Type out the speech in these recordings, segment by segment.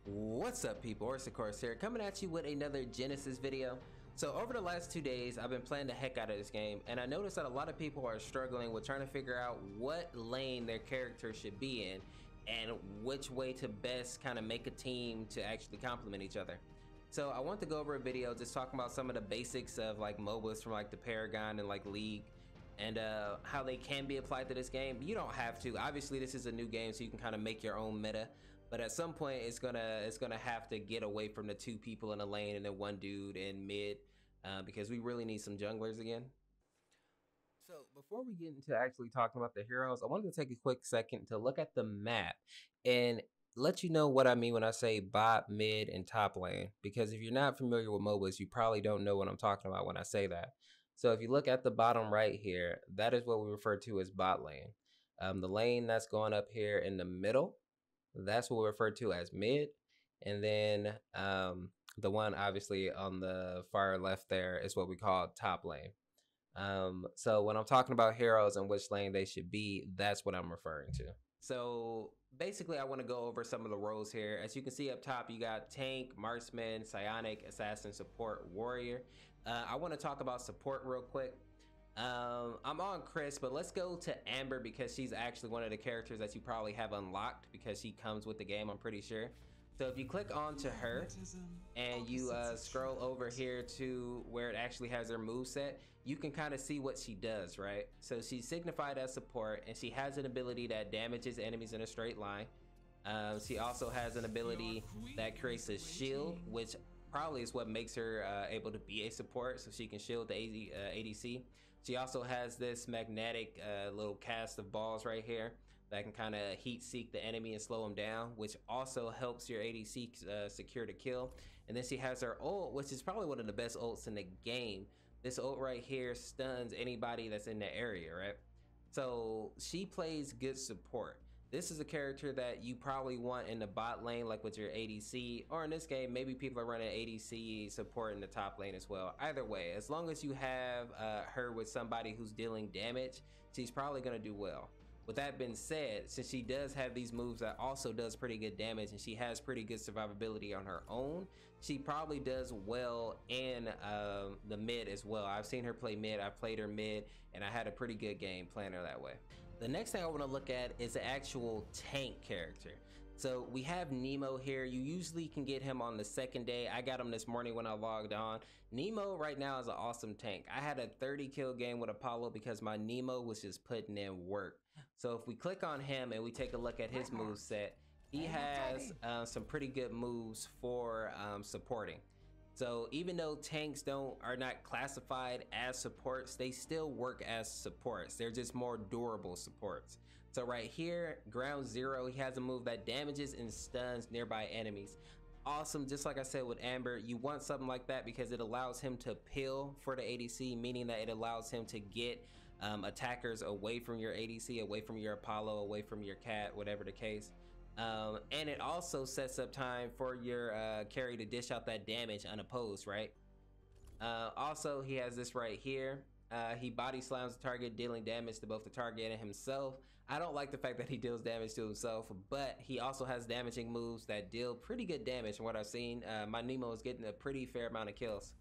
What's up, people? Orseofkorse here, coming at you with another Genesis video. So over the last 2 days, I've been playing the heck out of this game, and I noticed that a lot of people are struggling with trying to figure out what lane their character should be in and which way to best kind of make a team to actually complement each other. So I want to go over a video just talking about some of the basics of like MOBAs from like the Paragon and like League, and how they can be applied to this game. You don't have to. Obviously, this is a new game, so you can kind of make your own meta. But at some point, it's gonna have to get away from the two people in the lane and then one dude in mid, because we really need some junglers again. So before we get into actually talking about the heroes, I wanted to take a quick second to look at the map and let you know what I mean when I say bot, mid, and top lane. Because if you're not familiar with MOBAs, you probably don't know what I'm talking about when I say that. So if you look at the bottom right here, that is what we refer to as bot lane. The lane that's going up here in the middle, that's what we refer to as mid. And then the one obviously on the far left there is what we call top lane. So when I'm talking about heroes and which lane they should be, that's what I'm referring to. So basically, I want to go over some of the roles here. As you can see up top, you got tank, marksman, psionic, assassin, support, warrior. I want to talk about support real quick. I'm on Chris, but let's go to Amber because she's actually one of the characters that you probably have unlocked because she comes with the game, I'm pretty sure. So if you click onto her and you scroll over here to where it actually has her moveset, you can kind of see what she does, right? So she's signified as support, and she has an ability that damages enemies in a straight line. She also has an ability that creates a shield, which probably is what makes her able to be a support, so she can shield the ADC. She also has this magnetic little cast of balls right here that can kind of heat seek the enemy and slow them down, which also helps your ADC secure the kill. And then she has her ult, which is probably one of the best ults in the game. This ult right here stuns anybody that's in the area, right? So she plays good support. This is a character that you probably want in the bot lane, like with your ADC, or in this game, maybe people are running ADC support in the top lane as well. Either way, as long as you have her with somebody who's dealing damage, she's probably gonna do well. With that being said, since she does have these moves that also does pretty good damage and she has pretty good survivability on her own, she probably does well in the mid as well. I've seen her play mid, I've played her mid, and I had a pretty good game playing her that way. The next thing I want to look at is the actual tank character. So we have Nemo here. You usually can get him on the second day. I got him this morning when I logged on. Nemo right now is an awesome tank. I had a 30 kill game with Apollo because my Nemo was just putting in work. So if we click on him and we take a look at his moveset, he has some pretty good moves for supporting. So even though tanks are not classified as supports, they still work as supports. They're just more durable supports. So right here, ground zero, he has a move that damages and stuns nearby enemies. Awesome. Just like I said with Amber, you want something like that because it allows him to peel for the ADC, meaning that it allows him to get attackers away from your ADC, away from your Apollo, away from your cat, whatever the case. And it also sets up time for your carry to dish out that damage unopposed, right? Also, he has this right here. He body slams the target, dealing damage to both the target and himself. I don't like the fact that he deals damage to himself, but he also has damaging moves that deal pretty good damage from what I've seen. My Nemo is getting a pretty fair amount of kills.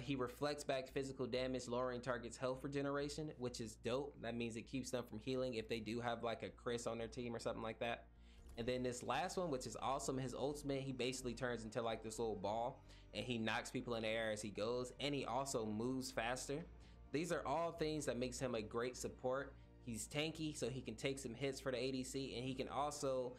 He reflects back physical damage, lowering target's health regeneration, which is dope. That means it keeps them from healing if they do have like a Chris on their team or something like that. And then this last one, which is awesome, his ultimate, he basically turns into like this little ball and he knocks people in the air as he goes, and he also moves faster. These are all things that makes him a great support. He's tanky, so he can take some hits for the ADC, and he can also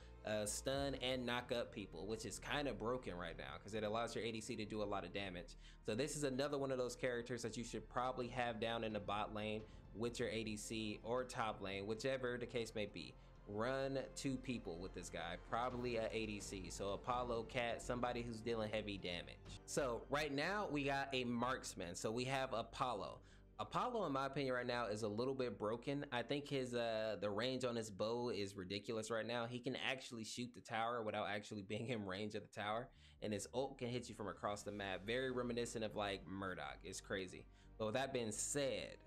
stun and knock up people, which is kind of broken right now because it allows your ADC to do a lot of damage. So this is another one of those characters that you should probably have down in the bot lane with your ADC or top lane, whichever the case may be. Run two people with this guy, probably a ADC, so Apollo, cat, somebody who's dealing heavy damage. So right now we got a marksman, so we have Apollo. Apollo, in my opinion, right now is a little bit broken. I think his the range on his bow is ridiculous right now. He can actually shoot the tower without actually being in range of the tower, and his ult can hit you from across the map. Very reminiscent of like Murdoch. It's crazy. But with that being said,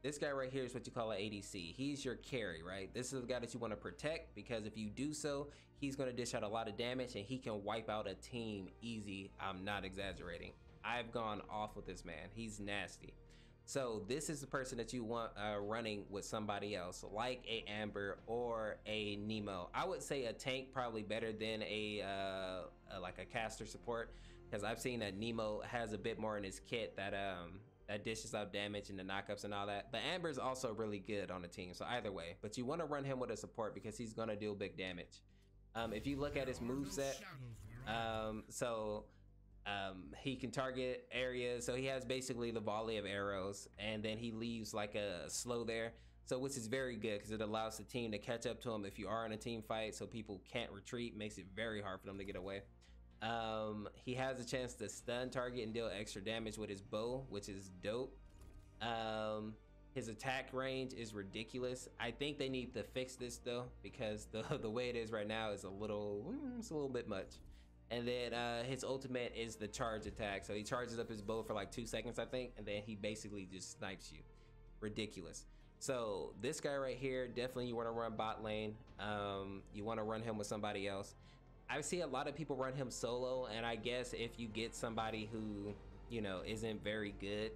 This guy right here is what you call an ADC. He's your carry, right? This is the guy that you want to protect, because if you do so, he's going to dish out a lot of damage and he can wipe out a team easy. I'm not exaggerating. I've gone off with this man. He's nasty. So this is the person that you want running with somebody else, like a Amber or a Nemo. I would say a tank probably better than like a caster support, because I've seen that Nemo has a bit more in his kit that that dishes out damage and the knockups and all that. But Amber's also really good on the team, so either way. But you want to run him with a support because he's gonna deal big damage. If you look at his moveset, he can target areas. So he has basically the volley of arrows, and then he leaves like a slow there. So which is very good because it allows the team to catch up to him if you are in a team fight, so people can't retreat. Makes it very hard for them to get away. He has a chance to stun target and deal extra damage with his bow, which is dope. His attack range is ridiculous. I think they need to fix this though, because the way it is right now is it's a little bit much. And then his ultimate is the charge attack. So he charges up his bow for like 2 seconds, I think, and then he basically just snipes you. Ridiculous. So this guy right here, definitely you want to run bot lane. You want to run him with somebody else. I see a lot of people run him solo, and I guess if you get somebody who, you know, isn't very good,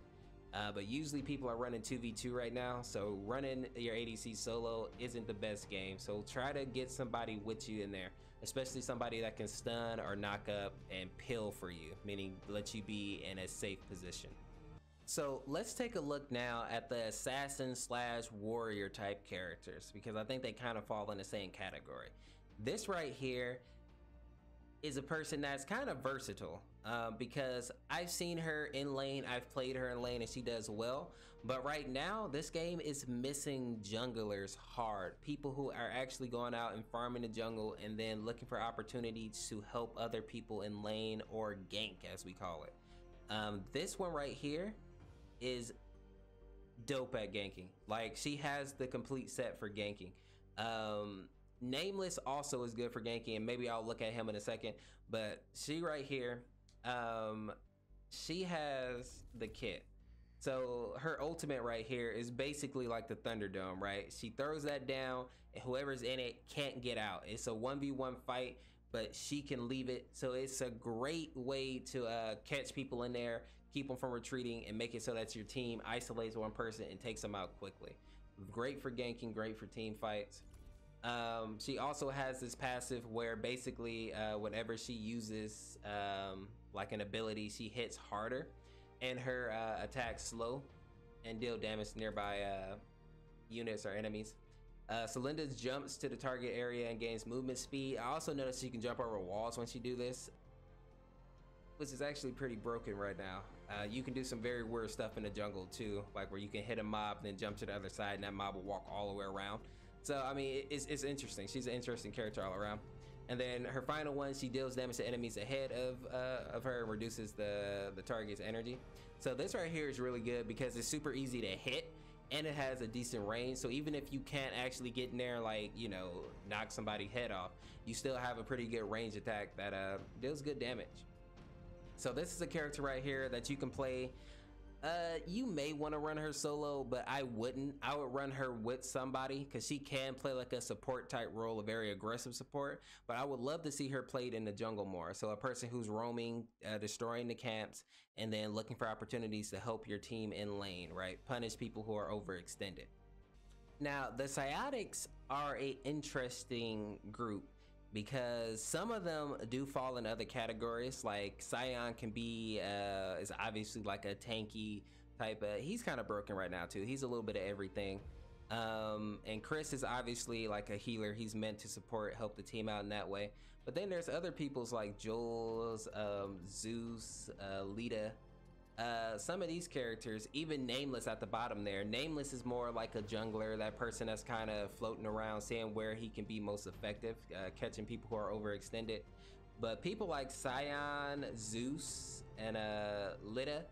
but usually people are running 2v2 right now, so running your ADC solo isn't the best game. So try to get somebody with you in there, especially somebody that can stun or knock up and pill for you, meaning let you be in a safe position. So let's take a look now at the assassin slash warrior type characters, because I think they kind of fall in the same category. This right here is a person that's kind of versatile, because I've seen her in lane, I've played her in lane, and she does well. But right now, this game is missing junglers hard. People who are actually going out and farming the jungle and then looking for opportunities to help other people in lane, or gank as we call it. This one right here is dope at ganking. Like, she has the complete set for ganking. Nameless also is good for ganking, and maybe I'll look at him in a second, but she right here, she has the kit. So her ultimate right here is basically like the Thunderdome, right? She throws that down and whoever's in it can't get out. It's a 1v1 fight, but she can leave it. So it's a great way to catch people in there, keep them from retreating, and make it so that your team isolates one person and takes them out quickly. Great for ganking, great for team fights. She also has this passive where basically whenever she uses like an ability, she hits harder and her attacks slow and deal damage to nearby units or enemies. Celinda jumps to the target area and gains movement speed. I also noticed she can jump over walls when she do this, which is actually pretty broken right now. You can do some very weird stuff in the jungle too, like where you can hit a mob and then jump to the other side and that mob will walk all the way around. So I mean, it's interesting. She's an interesting character all around. And then her final one, she deals damage to enemies ahead of her and reduces the target's energy. So this right here is really good because it's super easy to hit and it has a decent range. So even if you can't actually get in there, like, you know, knock somebody's head off, you still have a pretty good range attack that deals good damage. So this is a character right here that you can play. You may want to run her solo, but I wouldn't. I would run her with somebody because she can play like a support type role, a very aggressive support, but I would love to see her played in the jungle more. So a person who's roaming, destroying the camps, and then looking for opportunities to help your team in lane, right? Punish people who are overextended. Now, the Psiotics are an interesting group, because some of them do fall in other categories. Like Scion can be is obviously like a tanky type of, he's kind of broken right now too. He's a little bit of everything. And Chris is obviously like a healer. He's meant to support, help the team out in that way. But then there's other people's like Jules, Zeus, Lita. Some of these characters, even Nameless at the bottom there. Nameless is more like a jungler, that person that's kind of floating around, seeing where he can be most effective, catching people who are overextended. But people like Scion, Zeus, and Lita,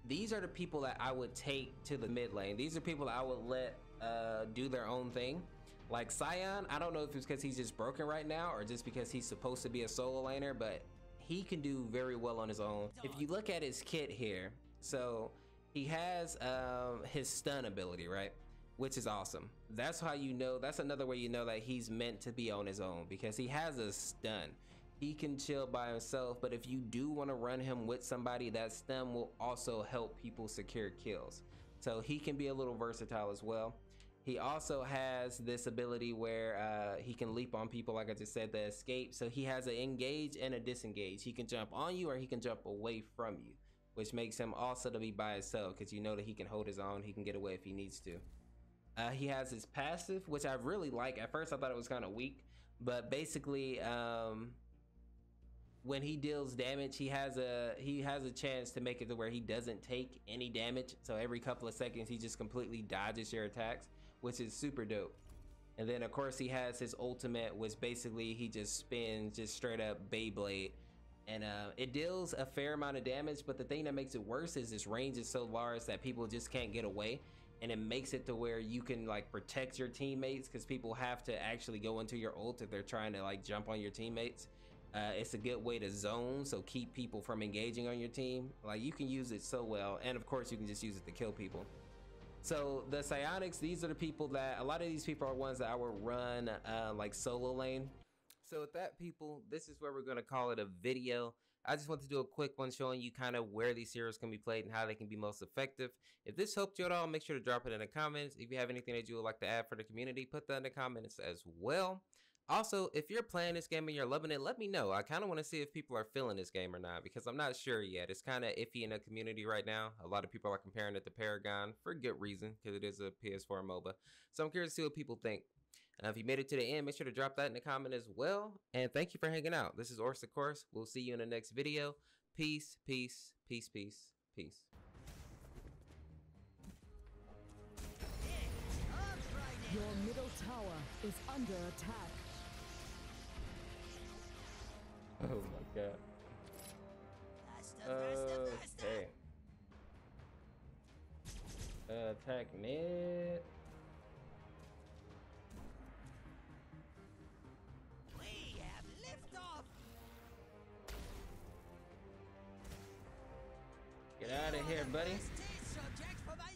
these are the people that I would take to the mid lane. These are people that I would let do their own thing. Like Scion, I don't know if it's because he's just broken right now or just because he's supposed to be a solo laner, but he can do very well on his own. If you look at his kit here, so He has his stun ability, right? Which is awesome. That's how you know, that's another way you know that he's meant to be on his own, because he has a stun. He can chill by himself, but if you do want to run him with somebody, that stun will also help people secure kills. So he can be a little versatile as well. He also has this ability where he can leap on people, like I just said, the escape. So he has an engage and a disengage. He can jump on you or he can jump away from you, which makes him also to be by himself, because you know that he can hold his own. He can get away if he needs to. He has his passive, which I really like. At first I thought it was kind of weak, but basically when he deals damage, he has a chance to make it to where he doesn't take any damage. So every couple of seconds he just completely dodges your attacks, which is super dope. And then of course he has his ultimate, which basically he just spins just straight up Beyblade, and it deals a fair amount of damage. But the thing that makes it worse is this range is so large that people just can't get away, and it makes it to where you can like protect your teammates, because people have to actually go into your ult if they're trying to like jump on your teammates. It's a good way to zone, so keep people from engaging on your team. Like, you can use it so well, and of course you can just use it to kill people. So the psionics, these are the people that, a lot of these people are ones that I would run like solo lane. So with that, people, this is where we're going to call it a video. I just want to do a quick one showing you kind of where these heroes can be played and how they can be most effective. If this helped you at all, make sure to drop it in the comments. If you have anything that you would like to add for the community, put that in the comments as well. Also, if you're playing this game and you're loving it, let me know. I kind of want to see if people are feeling this game or not, because I'm not sure yet. It's kind of iffy in the community right now. A lot of people are comparing it to Paragon for good reason, because it is a PS4 MOBA. So I'm curious to see what people think. If you made it to the end, make sure to drop that in the comment as well. And thank you for hanging out. This is Orseofkorse. We'll see you in the next video. Peace, peace, peace, peace, peace. Your middle tower is under attack. Oh my god. Okay. Attack mid. We have liftoff. Get out of here, buddy.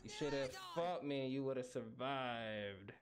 You should have fought me and you would have survived.